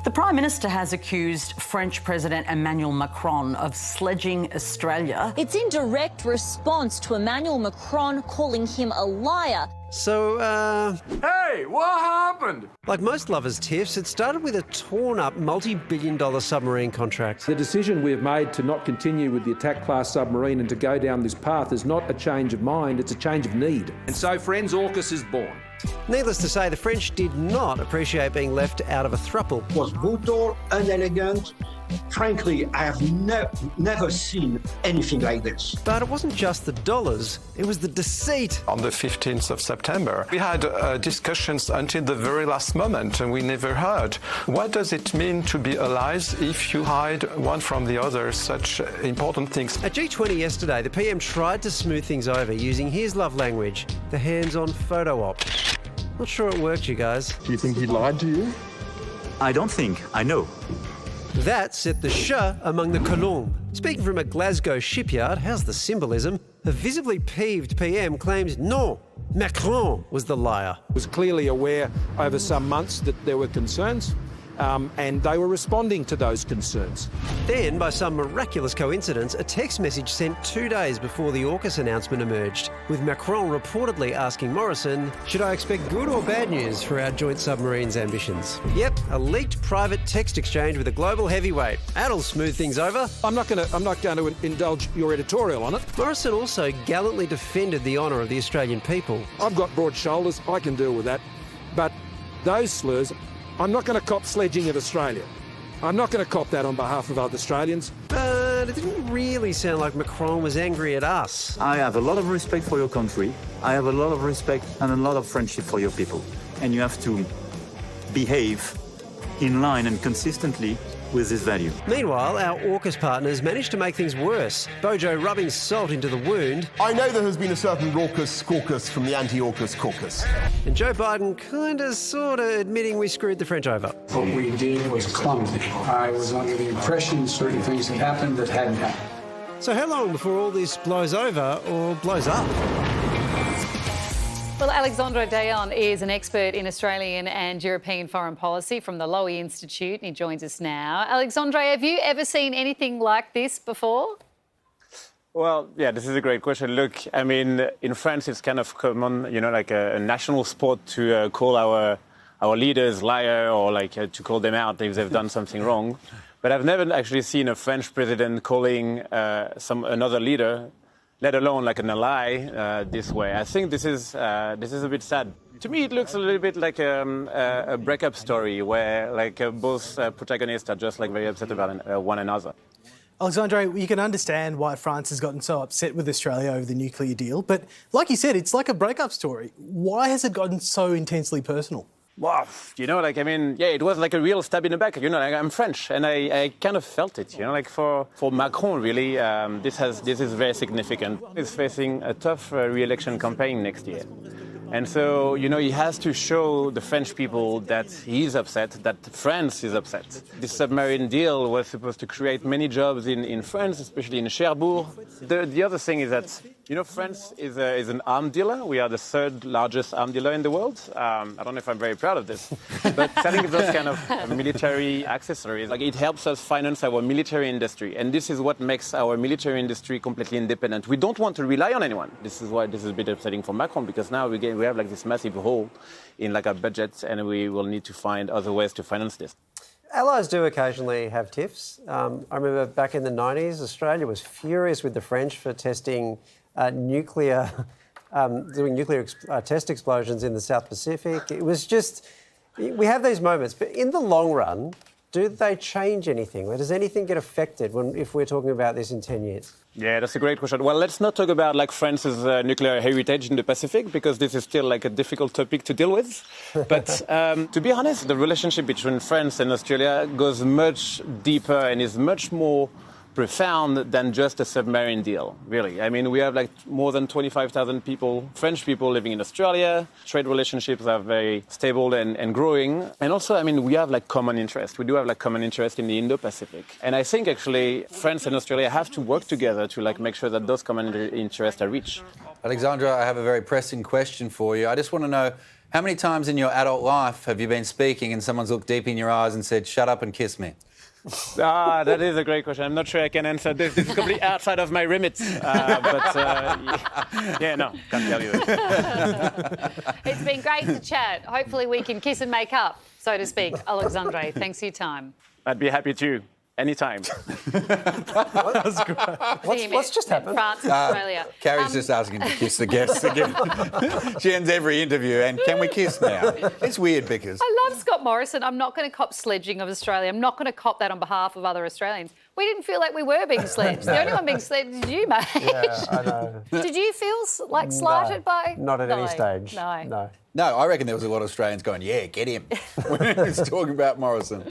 The Prime Minister has accused French President Emmanuel Macron of sledging Australia. It's in direct response to Emmanuel Macron calling him a liar. So, Hey, what happened? like most lovers' tiffs, it started with a torn-up multi-billion-dollar submarine contract. The decision we have made to not continue with the attack-class submarine and to go down this path is not a change of mind, it's a change of need. And so, friends, AUKUS is born. Needless to say, the French did not appreciate being left out of a throuple. It was brutal, unelegant. Frankly, I have never seen anything like this. But it wasn't just the dollars, it was the deceit. On the 15th of September, we had discussions until the very last moment, and we never heard. What does it mean to be allies if you hide one from the other such important things? At G20 yesterday, the PM tried to smooth things over using his love language, the hands-on photo op. Not sure it worked, you guys. Do you think he lied to you? I don't think. I know. That set the sh among the colons. Speaking from a Glasgow shipyard, how's the symbolism? A visibly peeved PM claims no, Macron was the liar. Was clearly aware over some months that there were concerns, and they were responding to those concerns. Then, by some miraculous coincidence, a text message sent 2 days before the AUKUS announcement emerged, with Macron reportedly asking Morrison, should I expect good or bad news for our joint submarines ambitions? Yep, a leaked private text exchange with a global heavyweight. That'll smooth things over. I'm not going to indulge your editorial on it. Morrison also gallantly defended the honour of the Australian people. I've got broad shoulders, I can deal with that. But those slurs, I'm not going to cop sledging at Australia. I'm not going to cop that on behalf of other Australians. But it didn't really sound like Macron was angry at us. I have a lot of respect for your country. I have a lot of respect and a lot of friendship for your people. And you have to behave in line and consistently with this value. Meanwhile, our AUKUS partners managed to make things worse. Bojo rubbing salt into the wound. I know there has been a certain raucous caucus from the anti-AUKUS caucus. And Joe Biden kinda, sorta admitting we screwed the French over. What we did was clumsy. I was under the impression certain things had happened that hadn't happened. So how long before all this blows over or blows up? Well, Alexandre Dayon is an expert in Australian and European foreign policy from the Lowy Institute, and he joins us now. Alexandre, have you ever seen anything like this before? Well, yeah, this is a great question. Look, I mean, in France, it's kind of common, like a national sport to call our leaders liar or to call them out if they've done something wrong. But I've never actually seen a French president calling another leader, let alone like an ally, this way. I think this is a bit sad. To me, it looks a little bit like a breakup story where both protagonists are just very upset about one another. Alexandre, you can understand why France has gotten so upset with Australia over the nuclear deal, but like you said, it's like a breakup story. Why has it gotten so intensely personal? Wow, it was like a real stab in the back. I'm French, and I kind of felt it. For Macron, really, this is very significant. He's facing a tough re-election campaign next year. And so, he has to show the French people that he's upset, that France is upset. This submarine deal was supposed to create many jobs in France, especially in Cherbourg. The other thing is that, France is an arms dealer. We are the third largest arms dealer in the world. I don't know if I'm very proud of this, but selling those kind of military accessories, it helps us finance our military industry. And this is what makes our military industry completely independent. We don't want to rely on anyone. This is why this is a bit upsetting for Macron, because now we have this massive hole in our budget, and we will need to find other ways to finance this. Allies do occasionally have tiffs. I remember back in the 90s, Australia was furious with the French for testing doing nuclear test explosions in the South Pacific. It was just, we have these moments, but in the long run, do they change anything? Or does anything get affected if we're talking about this in 10 years? Yeah, that's a great question. Well, let's not talk about France's nuclear heritage in the Pacific, because this is still a difficult topic to deal with. But to be honest, the relationship between France and Australia goes much deeper and is much more profound than just a submarine deal, really. I mean, we have more than 25,000 people, French people living in Australia. Trade relationships are very stable and growing. And also, we have common interest. We do have common interest in the Indo-Pacific. And I think actually France and Australia have to work together to make sure that those common interests are reached. Alexandra, I have a very pressing question for you. I just want to know, How many times in your adult life have you been speaking and someone's looked deep in your eyes and said, "Shut up and kiss me"? That is a great question. I'm not sure I can answer this. This is completely outside of my remit. No, can't tell you. It's been great to chat. Hopefully we can kiss and make up, so to speak. Alexandre, thanks for your time. I'd be happy to. Anytime. That's great. What's just happened? France, Australia. Carrie's just asking to kiss the guests again. She ends every interview, and can we kiss now? It's weird because... I love Scott Morrison. I'm not going to cop sledging of Australia. I'm not going to cop that on behalf of other Australians. We didn't feel like we were being sledged. The only one being sledged is you, mate. Yeah, I know. Did you feel like slighted by... Not at any stage. No. No, I reckon there was a lot of Australians going, "Yeah, get him," when he was talking about Morrison.